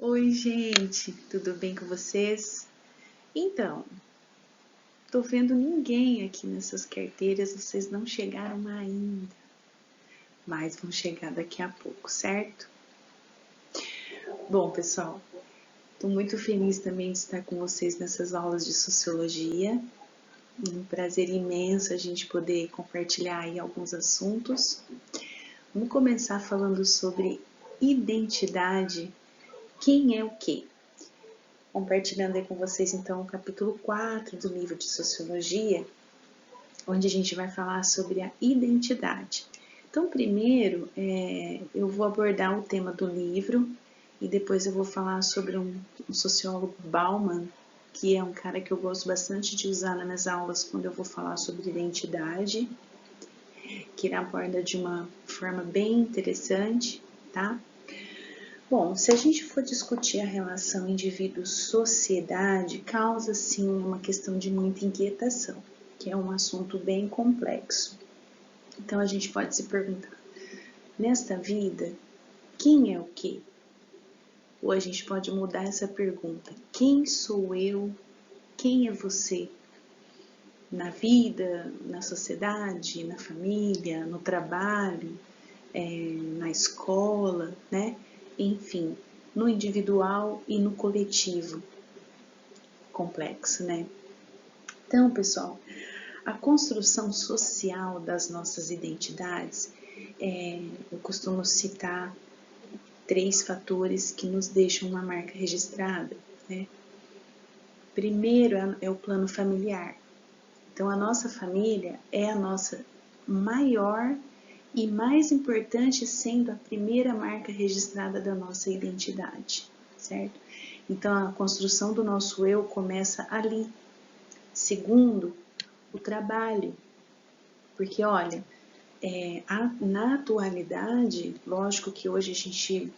Oi, gente, tudo bem com vocês? Então, tô vendo ninguém aqui nessas carteiras, vocês não chegaram ainda, mas vão chegar daqui a pouco, certo? Bom, pessoal, tô muito feliz também de estar com vocês nessas aulas de sociologia. Um prazer imenso a gente poder compartilhar aí alguns assuntos. Vamos começar falando sobre identidade. Quem é o quê? Compartilhando aí com vocês, então, o capítulo 4 do livro de Sociologia, onde a gente vai falar sobre a identidade. Então, primeiro, eu vou abordar o tema do livro e depois eu vou falar sobre um sociólogo, Bauman, que é um cara que eu gosto bastante de usar nas minhas aulas quando eu vou falar sobre identidade, que ele aborda de uma forma bem interessante, tá? Bom, se a gente for discutir a relação indivíduo-sociedade, causa sim uma questão de muita inquietação, que é um assunto bem complexo. Então a gente pode se perguntar, nesta vida, quem é o quê? Ou a gente pode mudar essa pergunta, quem sou eu? Quem é você? Na vida, na sociedade, na família, no trabalho, na escola, né? Enfim, no individual e no coletivo. Complexo, né? Então, pessoal, a construção social das nossas identidades, eu costumo citar 3 fatores que nos deixam uma marca registrada, né? Primeiro é o plano familiar. Então, a nossa família é a nossa maior e mais importante, sendo a primeira marca registrada da nossa identidade, certo? Então, a construção do nosso eu começa ali. Segundo, o trabalho. Porque, olha, na atualidade, lógico que hoje a gente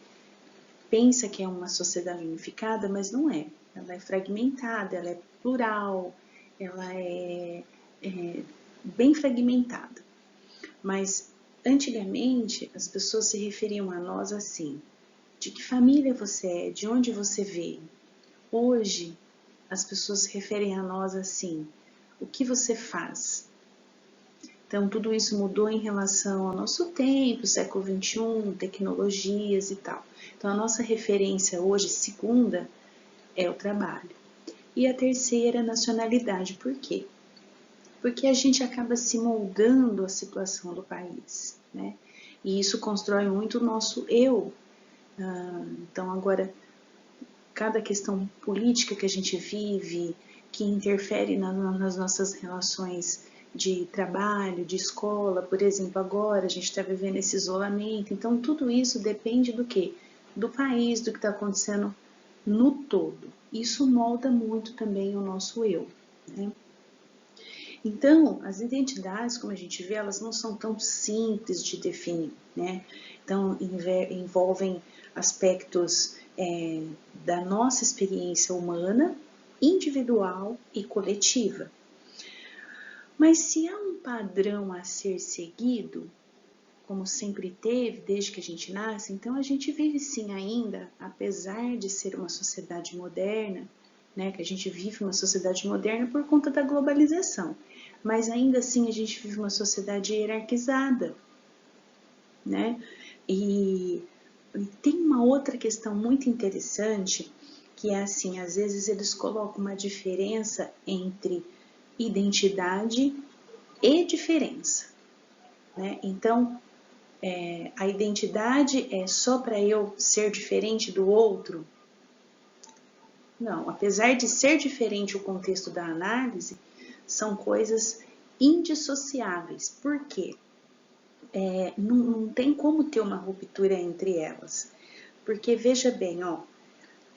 pensa que é uma sociedade unificada, mas não é. Ela é fragmentada, ela é plural, ela é bem fragmentada. Mas antigamente as pessoas se referiam a nós assim: de que família você é, de onde você veio. Hoje as pessoas se referem a nós assim: o que você faz. Então tudo isso mudou em relação ao nosso tempo, século XXI, tecnologias e tal. Então a nossa referência hoje, segunda, é o trabalho. E a terceira, nacionalidade. Por quê? Porque a gente acaba se moldando à situação do país, né? E isso constrói muito o nosso eu. Então, agora, cada questão política que a gente vive, que interfere nas nossas relações de trabalho, de escola, por exemplo, agora a gente está vivendo esse isolamento, então tudo isso depende do quê? Do país, do que está acontecendo no todo. Isso molda muito também o nosso eu, né? Então, as identidades, como a gente vê, elas não são tão simples de definir, né? Então, envolvem aspectos da nossa experiência humana, individual e coletiva. Mas se há um padrão a ser seguido, como sempre teve desde que a gente nasce, então a gente vive sim ainda, apesar de ser uma sociedade moderna, né, que a gente vive uma sociedade moderna por conta da globalização, mas ainda assim a gente vive uma sociedade hierarquizada, né? E tem uma outra questão muito interessante, que é assim, às vezes eles colocam uma diferença entre identidade e diferença, né? Então, a identidade é só para eu ser diferente do outro? Não, apesar de ser diferente o contexto da análise, são coisas indissociáveis. Por quê? Não tem como ter uma ruptura entre elas. Porque veja bem, ó,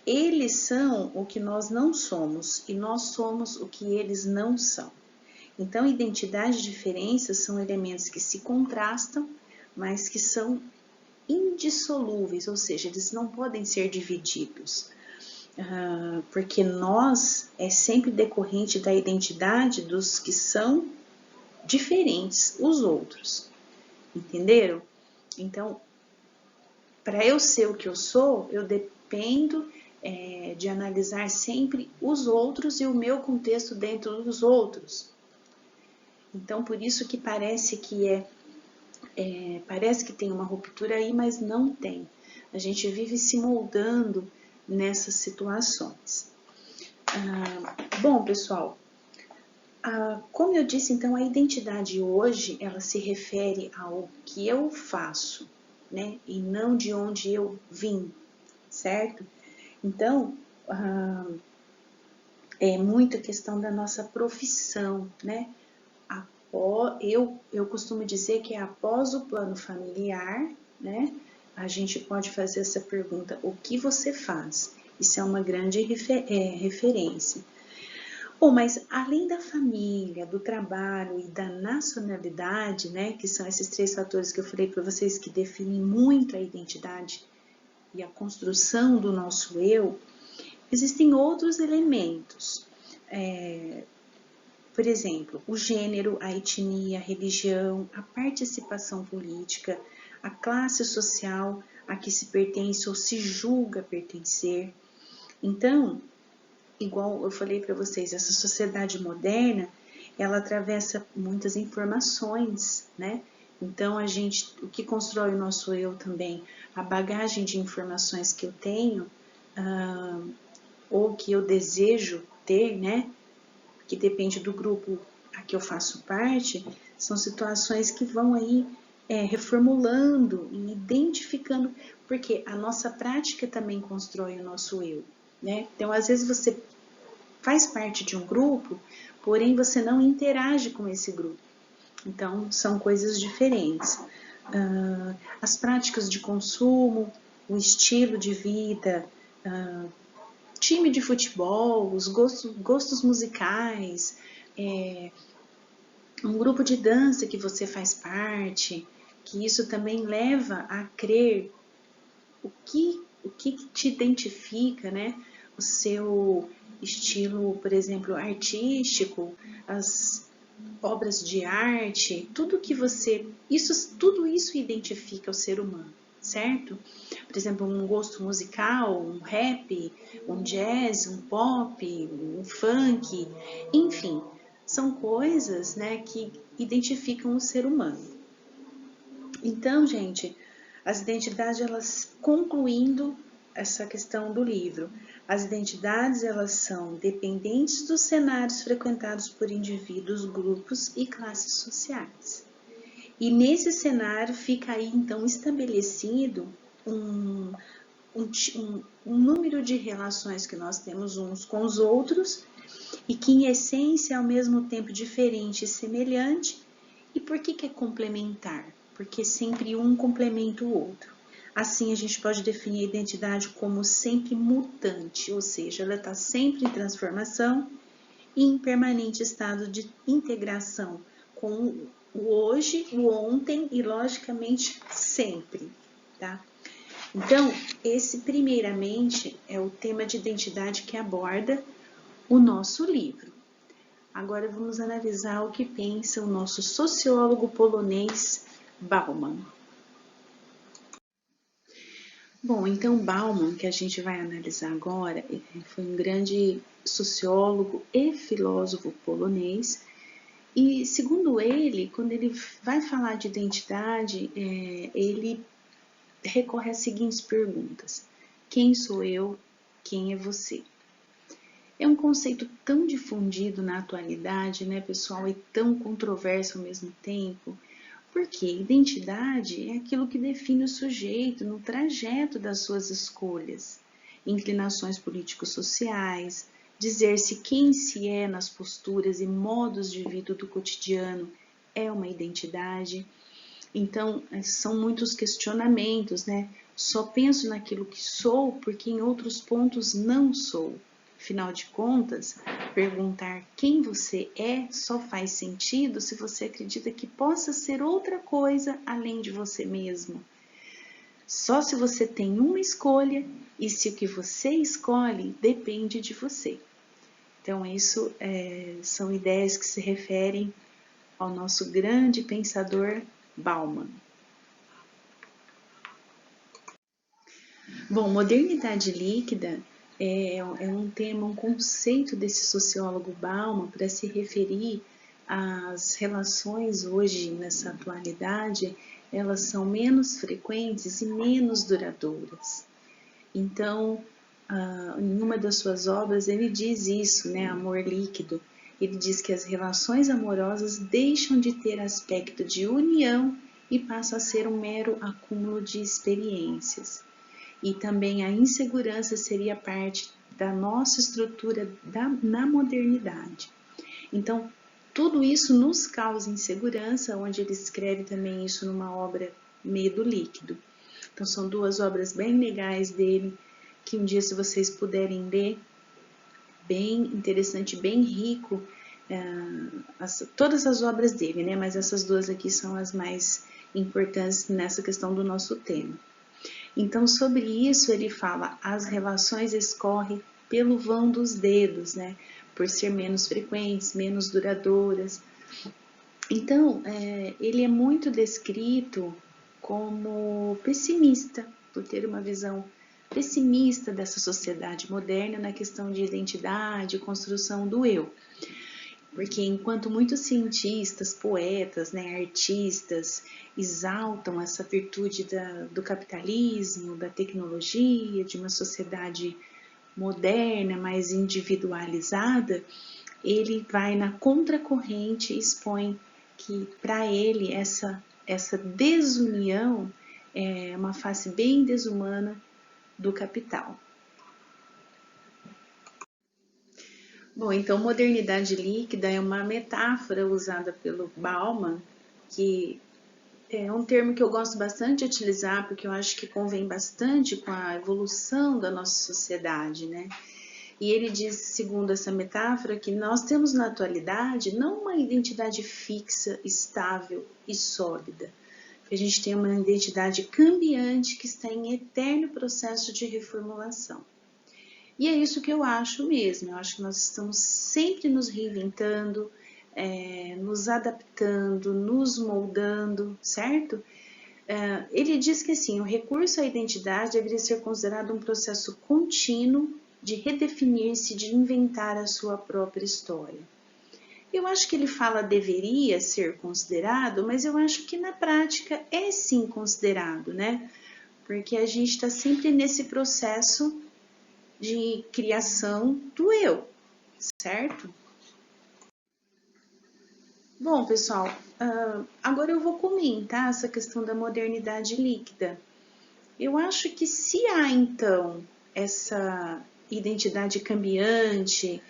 eles são o que nós não somos e nós somos o que eles não são. Então, identidade e diferença são elementos que se contrastam, mas que são indissolúveis, ou seja, eles não podem ser divididos. Porque nós é sempre decorrente da identidade dos que são diferentes, os outros. Entenderam? Então, para eu ser o que eu sou, eu dependo de analisar sempre os outros e o meu contexto dentro dos outros. Então, por isso que parece que parece que tem uma ruptura aí, mas não tem. A gente vive se moldando nessas situações. Bom, pessoal, como eu disse, então, a identidade hoje, ela se refere ao que eu faço, né? E não de onde eu vim, certo? Então, é muito questão da nossa profissão, né? Eu costumo dizer que após o plano familiar, né? A gente pode fazer essa pergunta, o que você faz? Isso é uma grande referência. Bom, mas além da família, do trabalho e da nacionalidade, né, que são esses três fatores que eu falei para vocês que definem muito a identidade e a construção do nosso eu, existem outros elementos. Por exemplo, o gênero, a etnia, a religião, a participação política, a classe social a que se pertence ou se julga pertencer. Então, igual eu falei para vocês, essa sociedade moderna, ela atravessa muitas informações, né? Então, o que constrói o nosso eu também, a bagagem de informações que eu tenho, ou que eu desejo ter, né? Que depende do grupo a que eu faço parte, são situações que vão aí reformulando e identificando, porque a nossa prática também constrói o nosso eu, né? Então, às vezes você faz parte de um grupo, porém você não interage com esse grupo. Então, são coisas diferentes. As práticas de consumo, o estilo de vida, time de futebol, os gostos musicais, um grupo de dança que você faz parte, que isso também leva a crer o que te identifica, né? O seu estilo, por exemplo, artístico, as obras de arte, tudo isso identifica o ser humano, certo? Por exemplo, um gosto musical, um rap, um jazz, um pop, um funk, enfim, são coisas, né, que identificam o ser humano. Então, gente, as identidades, elas, concluindo essa questão do livro, as identidades, elas são dependentes dos cenários frequentados por indivíduos, grupos e classes sociais. E nesse cenário fica aí, então, estabelecido um número de relações que nós temos uns com os outros e que, em essência, é ao mesmo tempo diferente e semelhante. E por que é complementar? Porque sempre um complementa o outro. Assim, a gente pode definir a identidade como sempre mutante, ou seja, ela está sempre em transformação e em permanente estado de integração com o hoje, o ontem e, logicamente, sempre, tá? Então, esse, primeiramente, é o tema de identidade que aborda o nosso livro. Agora vamos analisar o que pensa o nosso sociólogo polonês Bauman. Bom, então Bauman, que a gente vai analisar agora, foi um grande sociólogo e filósofo polonês. E, segundo ele, quando ele vai falar de identidade, ele recorre às seguintes perguntas: quem sou eu? Quem é você? É um conceito tão difundido na atualidade, né, pessoal, e tão controverso ao mesmo tempo, porque identidade é aquilo que define o sujeito no trajeto das suas escolhas, inclinações políticos-sociais, dizer-se quem se é nas posturas e modos de vida do cotidiano é uma identidade. Então, são muitos questionamentos, né? Só penso naquilo que sou porque em outros pontos não sou. Afinal de contas, perguntar quem você é só faz sentido se você acredita que possa ser outra coisa além de você mesmo. Só se você tem uma escolha e se o que você escolhe depende de você. Então, isso são ideias que se referem ao nosso grande pensador Bauman. Bom, modernidade líquida é um tema, um conceito desse sociólogo Bauman para se referir às relações hoje, nessa atualidade, elas são menos frequentes e menos duradouras. Então, em uma das suas obras, ele diz isso, né, Amor Líquido. Ele diz que as relações amorosas deixam de ter aspecto de união e passam a ser um mero acúmulo de experiências. E também a insegurança seria parte da nossa estrutura na modernidade. Então, tudo isso nos causa insegurança, onde ele escreve também isso numa obra Medo Líquido. Então, são duas obras bem legais dele, que um dia, se vocês puderem ler, bem interessante, bem rico, todas as obras dele, né? Mas essas duas aqui são as mais importantes nessa questão do nosso tema. Então, sobre isso, ele fala, as relações escorrem pelo vão dos dedos, né? Por ser menos frequentes, menos duradouras. Então, ele é muito descrito como pessimista, por ter uma visão pessimista dessa sociedade moderna na questão de identidade, construção do eu. Porque enquanto muitos cientistas, poetas, né, artistas exaltam essa virtude do capitalismo, da tecnologia, de uma sociedade moderna, mais individualizada, ele vai na contracorrente e expõe que para ele essa desunião é uma face bem desumana do capital. Bom, então modernidade líquida é uma metáfora usada pelo Bauman, que é um termo que eu gosto bastante de utilizar, porque eu acho que convém bastante com a evolução da nossa sociedade, né? E ele diz, segundo essa metáfora, que nós temos na atualidade não uma identidade fixa, estável e sólida. A gente tem uma identidade cambiante que está em eterno processo de reformulação. E é isso que eu acho mesmo. Eu acho que nós estamos sempre nos reinventando, nos adaptando, nos moldando, certo? Ele diz que assim, o recurso à identidade deveria ser considerado um processo contínuo de redefinir-se, de inventar a sua própria história. Eu acho que ele fala deveria ser considerado, mas eu acho que na prática é sim considerado, né? Porque a gente está sempre nesse processo de criação do eu, certo? Bom, pessoal, agora eu vou comentar essa questão da modernidade líquida. Eu acho que se há, então, essa identidade cambiante,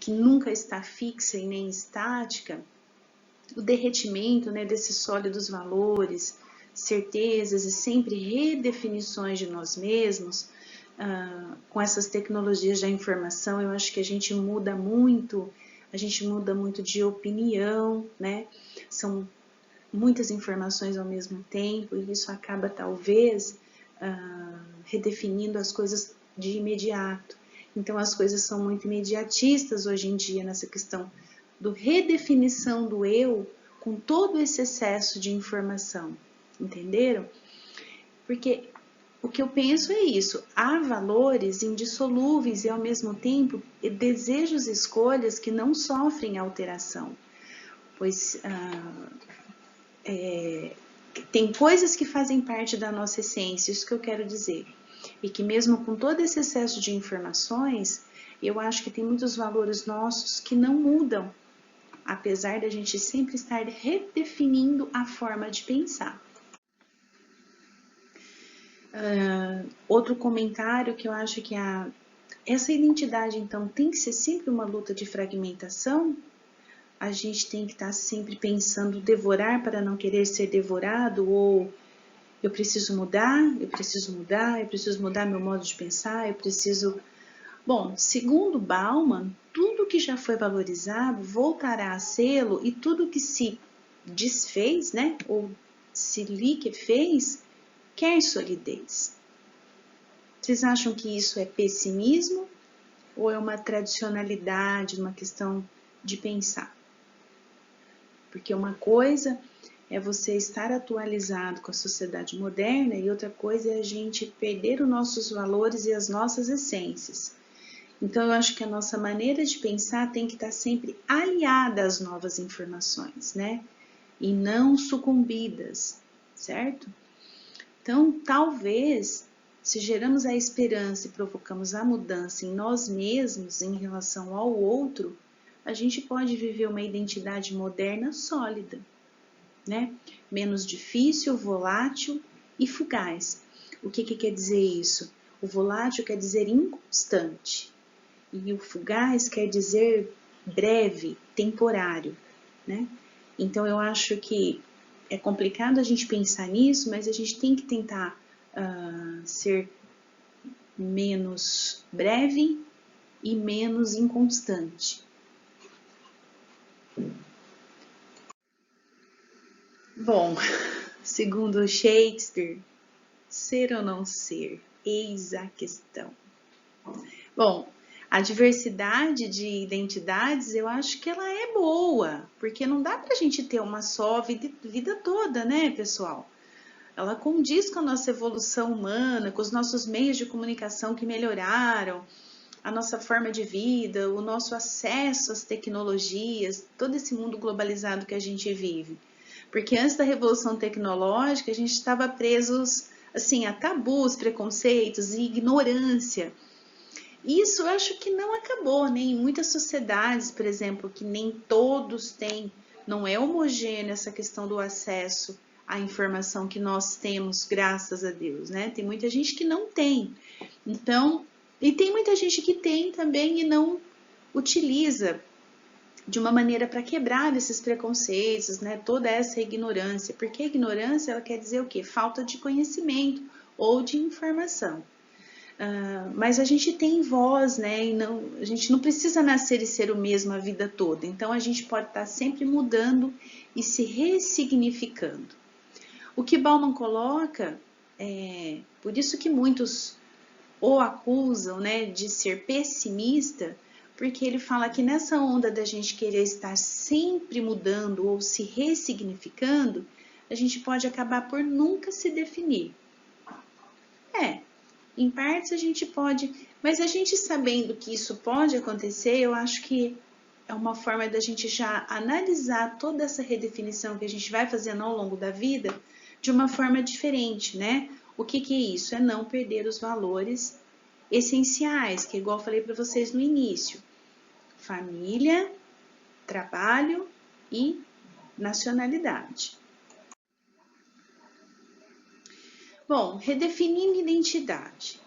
que nunca está fixa e nem estática, o derretimento, né, desses sólidos valores, certezas e sempre redefinições de nós mesmos, com essas tecnologias da informação, eu acho que a gente muda muito de opinião, né? São muitas informações ao mesmo tempo e isso acaba talvez redefinindo as coisas de imediato. Então as coisas são muito imediatistas hoje em dia nessa questão do redefinição do eu com todo esse excesso de informação, entenderam? Porque o que eu penso é isso, há valores indissolúveis e ao mesmo tempo desejos e escolhas que não sofrem alteração, pois tem coisas que fazem parte da nossa essência, isso que eu quero dizer, e que mesmo com todo esse excesso de informações, eu acho que tem muitos valores nossos que não mudam, apesar da gente sempre estar redefinindo a forma de pensar. Outro comentário que eu acho que essa identidade, então, tem que ser sempre uma luta de fragmentação. A gente tem que estar sempre pensando devorar para não querer ser devorado, ou eu preciso mudar, eu preciso mudar, eu preciso mudar meu modo de pensar, eu preciso... Bom, segundo Bauman, tudo que já foi valorizado voltará a sê-lo e tudo que se desfez, né, ou se liquefez, quer solidez. Vocês acham que isso é pessimismo ou é uma tradicionalidade, uma questão de pensar? Porque uma coisa é você estar atualizado com a sociedade moderna e outra coisa é a gente perder os nossos valores e as nossas essências. Então, eu acho que a nossa maneira de pensar tem que estar sempre aliada às novas informações, né? E não sucumbidas, certo? Então, talvez, se geramos a esperança e provocamos a mudança em nós mesmos em relação ao outro, a gente pode viver uma identidade moderna sólida, né? Menos difícil, volátil e fugaz. O que quer dizer isso? O volátil quer dizer inconstante e o fugaz quer dizer breve, temporário, né? Então eu acho que é complicado a gente pensar nisso, mas a gente tem que tentar ser menos breve e menos inconstante. Bom, segundo Shakespeare, ser ou não ser, eis a questão. Bom, a diversidade de identidades, eu acho que ela é boa, porque não dá pra gente ter uma só vida toda, né, pessoal? Ela condiz com a nossa evolução humana, com os nossos meios de comunicação que melhoraram, a nossa forma de vida, o nosso acesso às tecnologias, todo esse mundo globalizado que a gente vive. Porque antes da revolução tecnológica, a gente estava presos assim, a tabus, preconceitos e ignorância. Isso eu acho que não acabou, né? Em muitas sociedades, por exemplo, que nem todos têm, não é homogêneo essa questão do acesso à informação que nós temos, graças a Deus, né? Tem muita gente que não tem. Então, e tem muita gente que tem também e não utiliza de uma maneira para quebrar esses preconceitos, né? Toda essa ignorância, porque a ignorância ela quer dizer o quê? Falta de conhecimento ou de informação. Mas a gente tem voz, né? E não, a gente não precisa nascer e ser o mesmo a vida toda. Então a gente pode estar sempre mudando e se ressignificando. O que Bauman coloca, por isso que muitos o acusam, né, de ser pessimista, porque ele fala que nessa onda da gente querer estar sempre mudando ou se ressignificando, a gente pode acabar por nunca se definir. Em partes a gente pode, mas a gente sabendo que isso pode acontecer, eu acho que é uma forma da gente já analisar toda essa redefinição que a gente vai fazendo ao longo da vida de uma forma diferente, né? O que é isso? É não perder os valores essenciais, que igual eu falei para vocês no início: família, trabalho e nacionalidade. Bom, redefinindo identidade.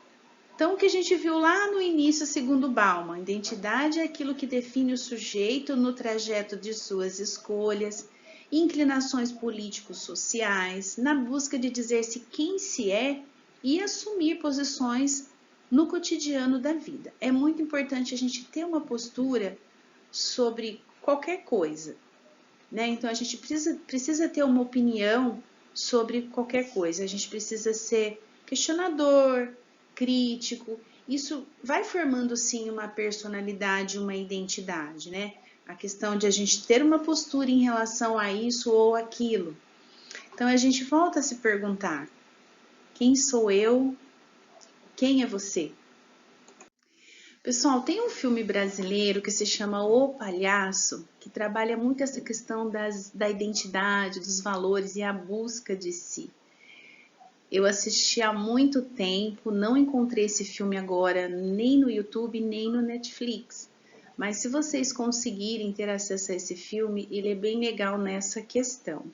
Então, o que a gente viu lá no início, segundo Bauman, identidade é aquilo que define o sujeito no trajeto de suas escolhas, inclinações políticos sociais, na busca de dizer-se quem se é e assumir posições no cotidiano da vida. É muito importante a gente ter uma postura sobre qualquer coisa, né? Então, a gente precisa ter uma opinião sobre qualquer coisa. A gente precisa ser questionador, crítico. Isso vai formando, sim, uma personalidade, uma identidade, né? A questão de a gente ter uma postura em relação a isso ou aquilo. Então, a gente volta a se perguntar: quem sou eu? Quem é você? Pessoal, tem um filme brasileiro que se chama O Palhaço, que trabalha muito essa questão da identidade, dos valores e a busca de si. Eu assisti há muito tempo, não encontrei esse filme agora nem no YouTube, nem no Netflix. Mas se vocês conseguirem ter acesso a esse filme, ele é bem legal nessa questão.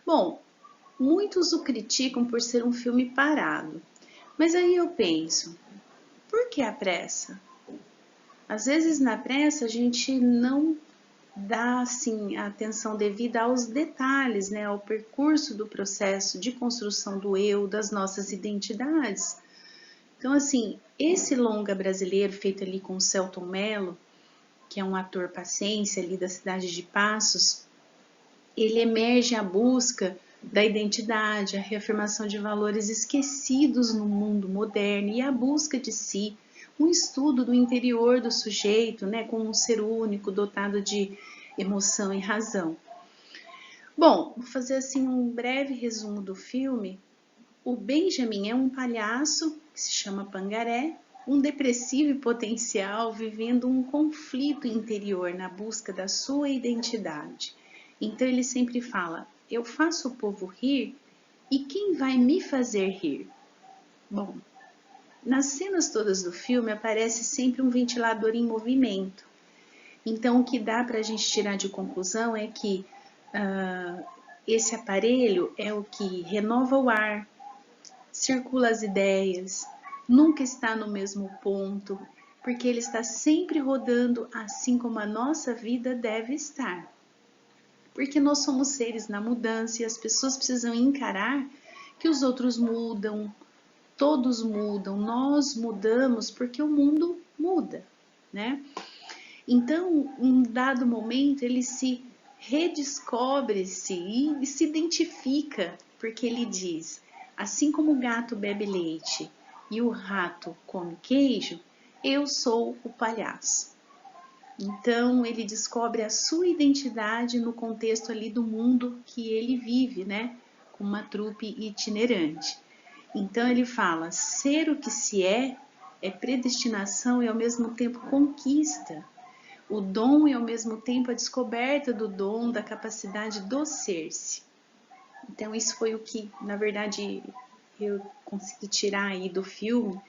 Bom, muitos o criticam por ser um filme parado. Mas aí eu penso, por que a pressa? Às vezes na pressa a gente não dá assim a atenção devida aos detalhes, né, ao percurso do processo de construção do eu, das nossas identidades. Então assim, esse longa brasileiro feito ali com o Selton Mello, que é um ator paciência ali da cidade de Passos, ele emerge a busca da identidade, a reafirmação de valores esquecidos no mundo moderno e a busca de si, um estudo do interior do sujeito, né, como um ser único, dotado de emoção e razão. Bom, vou fazer assim um breve resumo do filme. O Benjamin é um palhaço que se chama Pangaré, um depressivo e potencial vivendo um conflito interior na busca da sua identidade. Então ele sempre fala: eu faço o povo rir e quem vai me fazer rir? Bom, nas cenas todas do filme aparece sempre um ventilador em movimento. Então o que dá para a gente tirar de conclusão é que esse aparelho é o que renova o ar, circula as ideias, nunca está no mesmo ponto, porque ele está sempre rodando assim como a nossa vida deve estar. Porque nós somos seres na mudança e as pessoas precisam encarar que os outros mudam, todos mudam, nós mudamos porque o mundo muda, né? Então, em um dado momento, ele se redescobre-se e se identifica, porque ele diz: assim como o gato bebe leite e o rato come queijo, eu sou o palhaço. Então, ele descobre a sua identidade no contexto ali do mundo que ele vive, né? Com uma trupe itinerante. Então, ele fala: ser o que se é predestinação e ao mesmo tempo conquista. O dom e ao mesmo tempo a descoberta do dom, da capacidade do ser-se. Então isso foi o que, na verdade, eu consegui tirar aí do filme.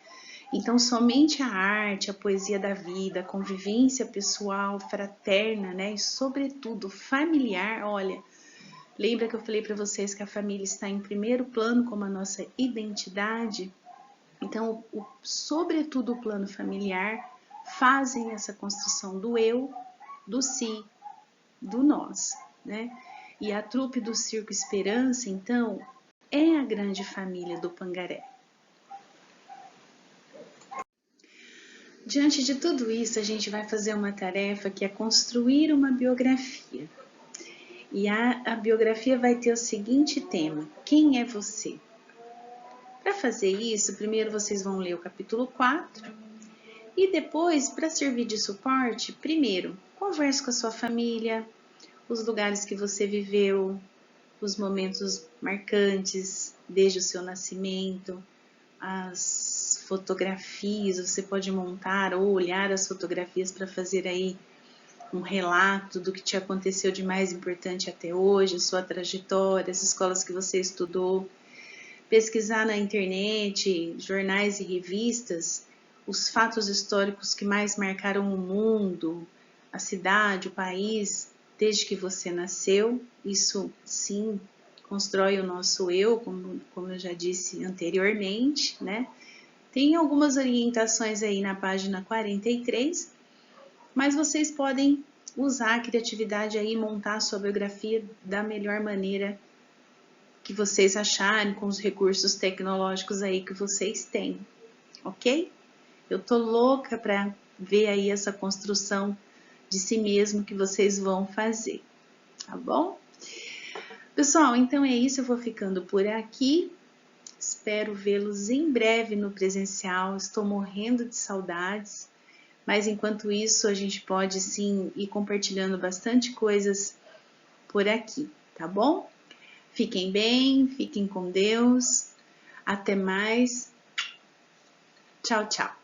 Então somente a arte, a poesia da vida, a convivência pessoal, fraterna, né, e sobretudo familiar, olha, lembra que eu falei para vocês que a família está em primeiro plano como a nossa identidade? Então, sobretudo o plano familiar fazem essa construção do eu, do si, do nós, né? E a trupe do Circo Esperança, então, é a grande família do Pangaré. Diante de tudo isso, a gente vai fazer uma tarefa que é construir uma biografia. E a biografia vai ter o seguinte tema: quem é você? Para fazer isso, primeiro vocês vão ler o capítulo 4 e depois, para servir de suporte, primeiro, converse com a sua família, os lugares que você viveu, os momentos marcantes desde o seu nascimento, as fotografias, você pode montar ou olhar as fotografias para fazer aí um relato do que te aconteceu de mais importante até hoje, a sua trajetória, as escolas que você estudou, pesquisar na internet, jornais e revistas, os fatos históricos que mais marcaram o mundo, a cidade, o país, desde que você nasceu. Isso sim constrói o nosso eu, como eu já disse anteriormente, né? Tem algumas orientações aí na página 43, mas vocês podem usar a criatividade aí e montar a sua biografia da melhor maneira que vocês acharem com os recursos tecnológicos aí que vocês têm, ok? Eu tô louca para ver aí essa construção de si mesmo que vocês vão fazer, tá bom? Pessoal, então é isso, eu vou ficando por aqui. Espero vê-los em breve no presencial. Estou morrendo de saudades, mas enquanto isso a gente pode sim ir compartilhando bastante coisas por aqui, tá bom? Fiquem bem, fiquem com Deus. Até mais. Tchau, tchau.